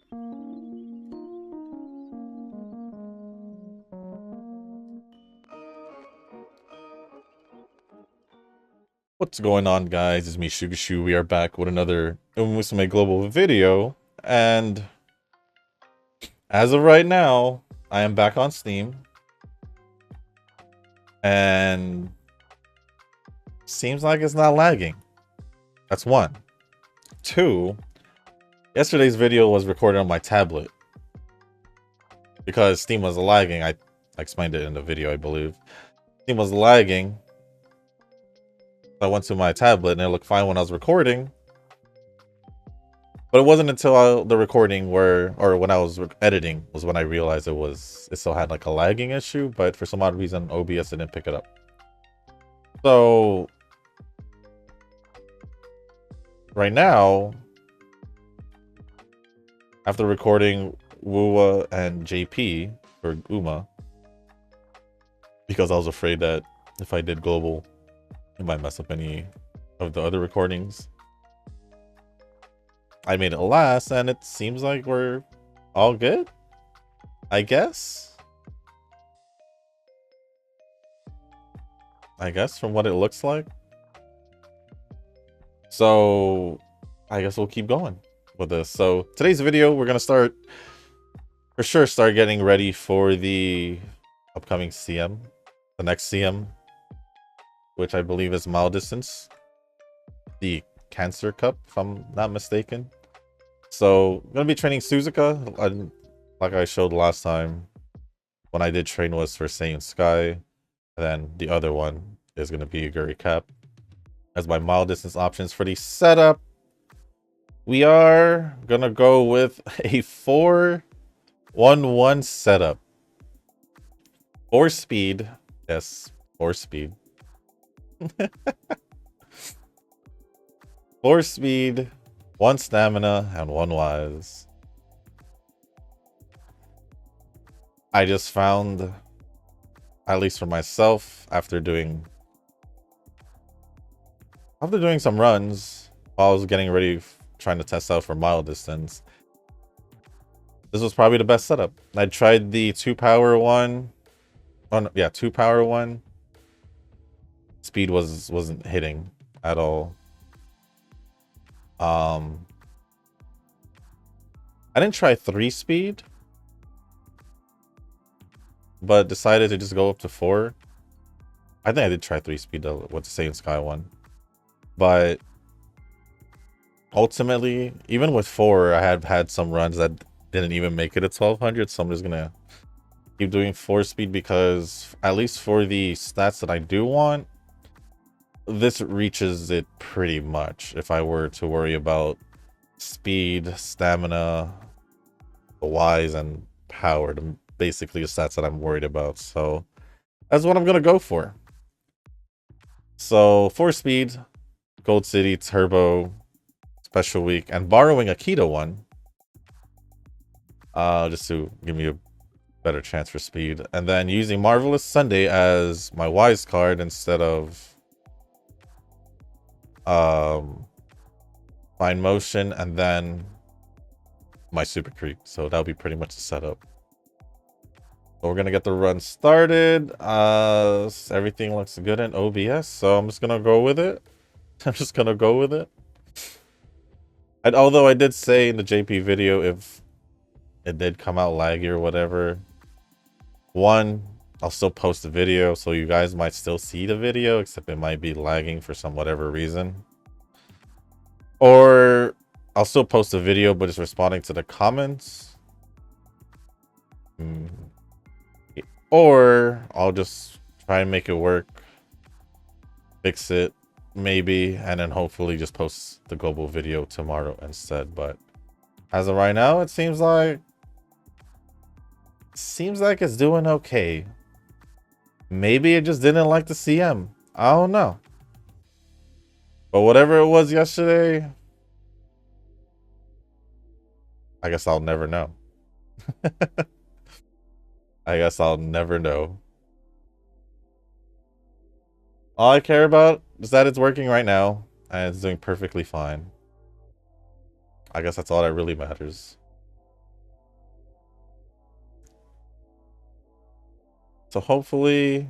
What's going on, guys? It's me, Shugashu. We are back with another UmaMusume global video, and as of right now, I am back on Steam, and seems like it's not lagging. That's one. Two, yesterday's video was recorded on my tablet because Steam was lagging. I explained it in the video, I believe. Steam was lagging. I went to my tablet and it looked fine when I was recording. But it wasn't until the recording or when I was editing was when I realized it still had like a lagging issue, but for some odd reason OBS didn't pick it up. So right now, after recording Wuwa and JP or Uma, because I was afraid that if I did global, it might mess up any of the other recordings, I made it last, and it seems like we're all good, I guess. From what it looks like. So I guess we'll keep going with this. So today's video, we're gonna start getting ready for the upcoming CM, the next CM, which I believe is mile distance, the Cancer Cup, if I'm not mistaken. So I'm gonna be training Suzuka, like I showed last time. When I did train was for Silence Sky, and then the other one is gonna be Guri Cap as my mile distance options. For the setup, we are gonna go with a 4-1-1 setup. 4 speed, yes, 4 speed. 4 speed, 1 stamina, and 1 wise. I just found, at least for myself, after doing some runs while I was getting ready, trying to test out for mile distance, this was probably the best setup. I tried the 2 power one. Oh no, yeah, 2 power one. Speed wasn't hitting at all. I didn't try 3 speed, but decided to just go up to 4. I think I did try 3 speed though with the Silence Sky one, but ultimately, even with 4, I have had some runs that didn't even make it at 1200, so I'm just gonna keep doing 4 speed because at least for the stats that I do want, this reaches it pretty much. If I were to worry about speed, stamina, wise, and power, basically the stats that I'm worried about, so that's what I'm gonna go for. So 4 speed, Gold City, Turbo, Special Week, and borrowing a Keto one, just to give me a better chance for speed, and then using Marvelous Sunday as my wise card instead of Fine Motion, and then my Super Creep. So that'll be pretty much the setup. So we're gonna get the run started. Everything looks good in OBS, so I'm just gonna go with it. And although I did say in the JP video, if it did come out laggy or whatever, one, I'll still post the video, so you guys might still see the video, except it might be lagging for some whatever reason. Or I'll still post the video, but it's responding to the comments. Or I'll just try and make it work, fix it, maybe, and then hopefully just post the global video tomorrow instead. But as of right now, it seems like it's doing okay. Maybe it just didn't like the CM. I don't know. But whatever it was yesterday, I guess I'll never know. I guess I'll never know. All I care about is that it's working right now, and it's doing perfectly fine. I guess that's all that really matters. So hopefully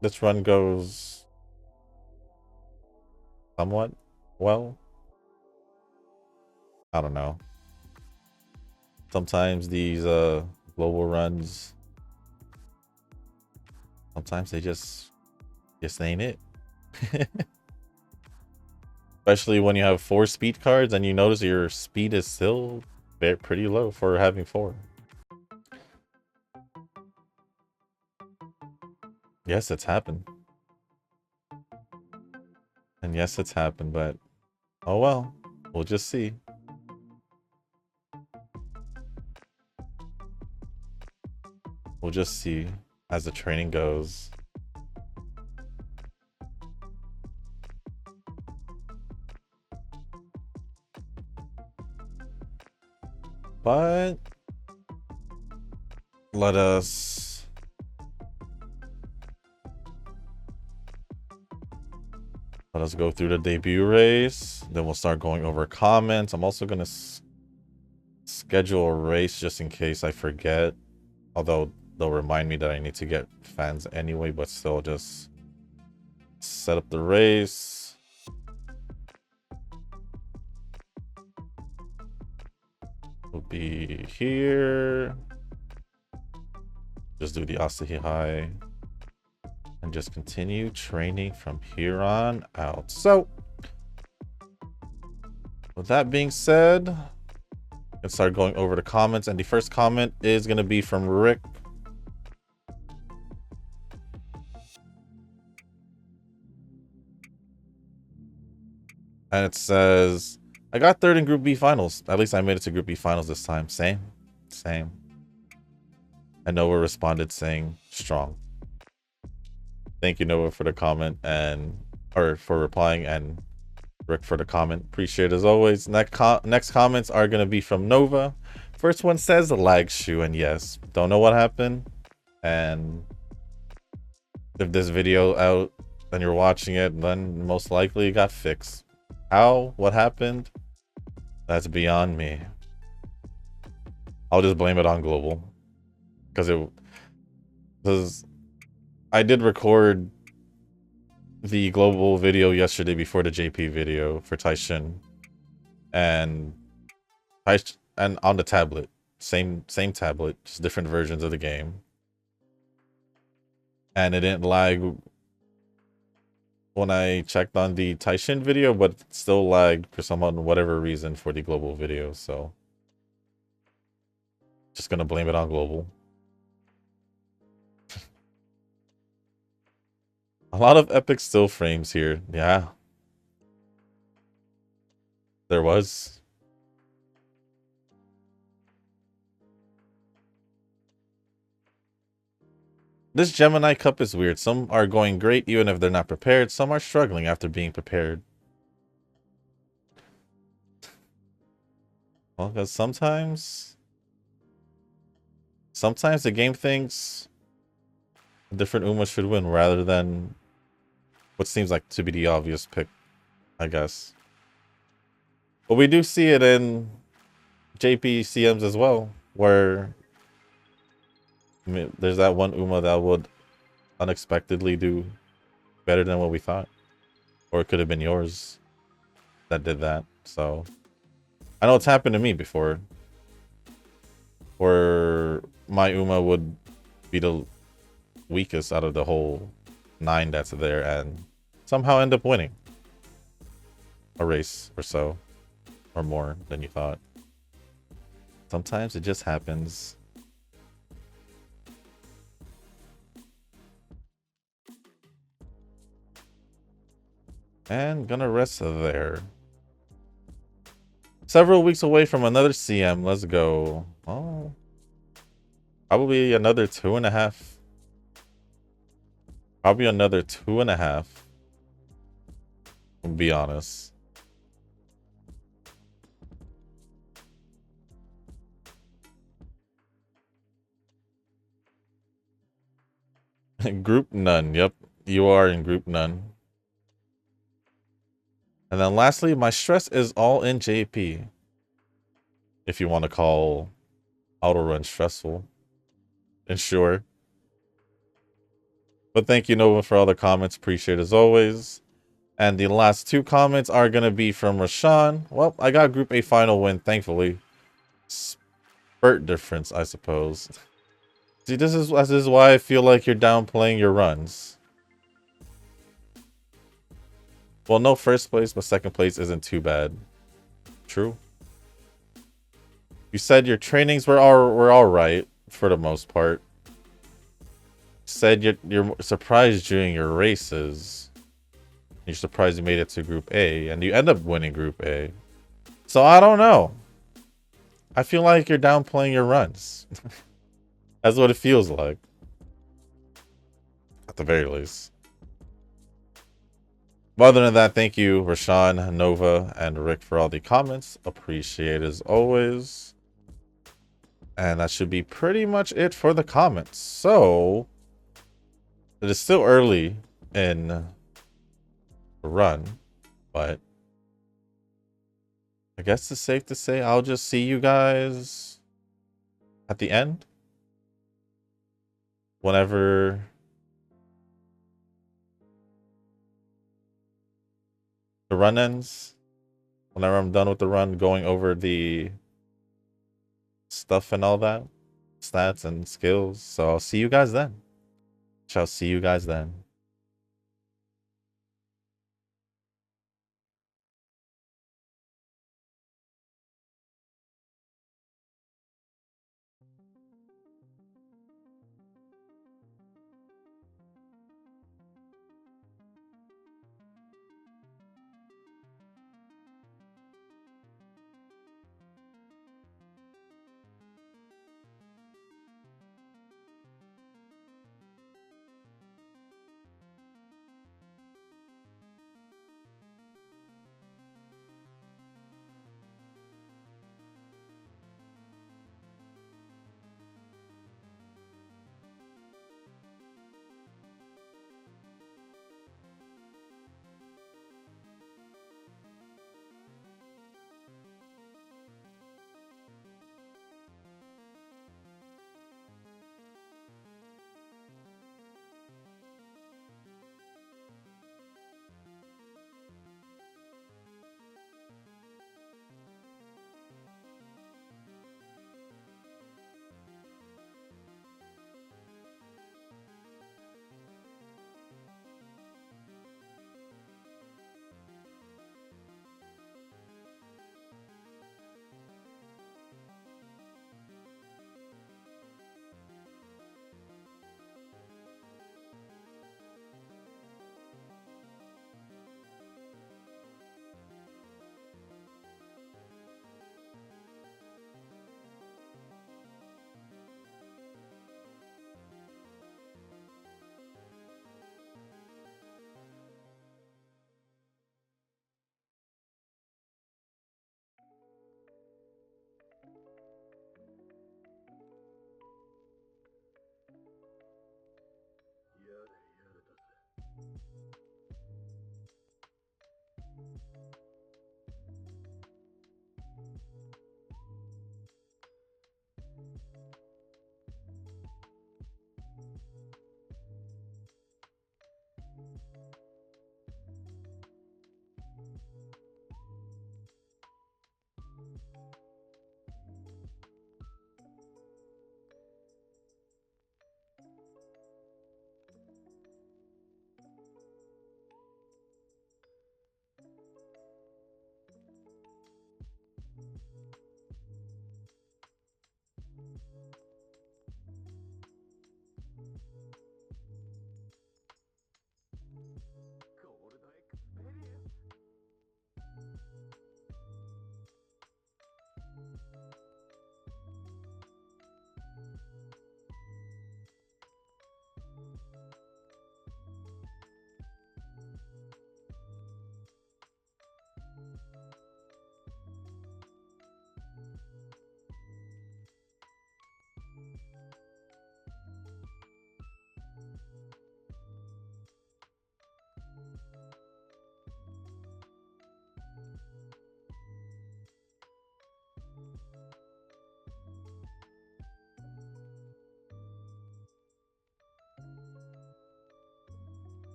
this run goes somewhat well. I don't know. Sometimes these global runs, sometimes they just ain't it. Especially when you have 4 speed cards and you notice your speed is still pretty low for having 4. Yes, it's happened. And yes, it's happened, but oh well, we'll just see. We'll just see as the training goes. But let us go through the debut race. Then we'll start going over comments. I'm also going to schedule a race just in case I forget. Although they'll remind me that I need to get fans anyway, but still just set up the race. We'll be here. Just do the Asahi High. And just continue training from here on out. So, with that being said, let's start going over the comments. And the first comment is going to be from Rick. And it says, I got 3rd in Group B finals. At least I made it to Group B finals this time. Same. And Noah responded saying, strong. Thank you, Noah, for the comment or for replying, and Rick for the comment. Appreciate it as always. Next comments are going to be from Nova. First one says the lag shoe, and yes, don't know what happened. And if this video out and you're watching it, then most likely it got fixed. How? What happened? That's beyond me. I'll just blame it on global. Because I did record the global video yesterday before the JP video for Taishin. And on the tablet. Same tablet, just different versions of the game. And it didn't lag when I checked on the Taishin video, but it still lagged for whatever reason for the global video, so just gonna blame it on global. A lot of epic still frames here. Yeah. There was. This Gemini Cup is weird. Some are going great even if they're not prepared. Some are struggling after being prepared. Well, because sometimes the game thinks a different Uma should win rather than what seems like to be the obvious pick, I guess. But we do see it in JPCMs as well, where there's that one Uma that would unexpectedly do better than what we thought. Or it could have been yours that did that. So I know it's happened to me before, where my Uma would be the weakest out of the whole 9 that's there and somehow end up winning a race or so, or more than you thought. Sometimes it just happens. And gonna rest there. Several weeks away from another CM. Let's go. Oh, probably another 2.5. Probably another 2.5. To be honest. Group none. Yep, you are in group none. And then lastly, my stress is all in JP. If you want to call auto run stressful. ensure. But thank you, Nova, for all the comments. Appreciate it as always. And the last two comments are going to be from Rashawn. Well, I got Group A final win, thankfully. Spurt difference, I suppose. See, this is why I feel like you're downplaying your runs. Well, no first place, but second place isn't too bad. True. You said your trainings were all right for the most part. Said you're surprised during your races. You're surprised you made it to Group A, and you end up winning Group A. So I don't know. I feel like you're downplaying your runs. That's what it feels like. At the very least. But other than that, thank you, Rashawn, Nova, and Rick for all the comments. Appreciate it as always. And that should be pretty much it for the comments. So, it is still early in the run, but I guess it's safe to say I'll just see you guys at the end. Whenever the run ends. Whenever I'm done with the run, going over the stuff and all that. Stats and skills. So I'll see you guys then. Shall see you guys then.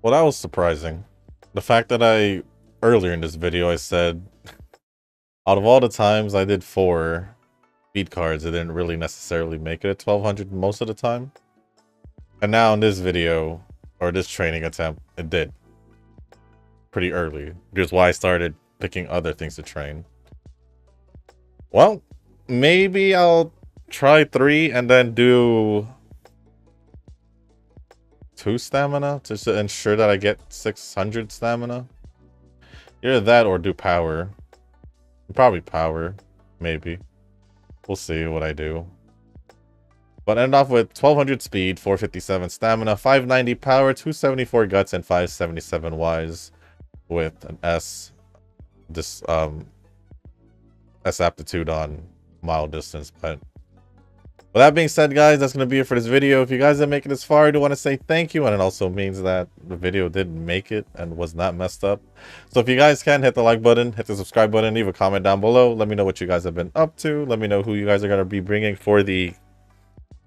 Well, that was surprising. The fact that earlier in this video, I said, out of all the times I did 4, speed cards, it didn't really necessarily make it at 1200 most of the time. And now in this video, or this training attempt, it did. Pretty early. Which is why I started picking other things to train. Well, maybe I'll try 3 and then do 2 stamina just to ensure that I get 600 stamina. Either that or do power. Probably power, maybe. We'll see what I do. But end off with 1200 speed, 457 stamina, 590 power, 274 guts, and 577 wise with an S. This S aptitude on mile distance. But with that being said, guys, that's going to be it for this video. If you guys didn't make it this far, I do want to say thank you. And it also means that the video did make it and was not messed up. So if you guys can, hit the like button, hit the subscribe button, leave a comment down below. Let me know what you guys have been up to. Let me know who you guys are going to be bringing for the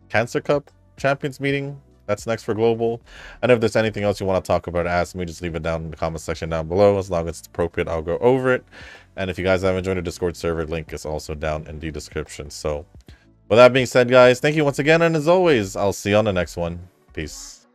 Cancer Cup Champions meeting. That's next for Global. And if there's anything else you want to talk about or ask me, just leave it down in the comment section down below. As long as it's appropriate, I'll go over it. And if you guys haven't joined the Discord server, link is also down in the description. So with that being said, guys, thank you once again. And as always, I'll see you on the next one. Peace.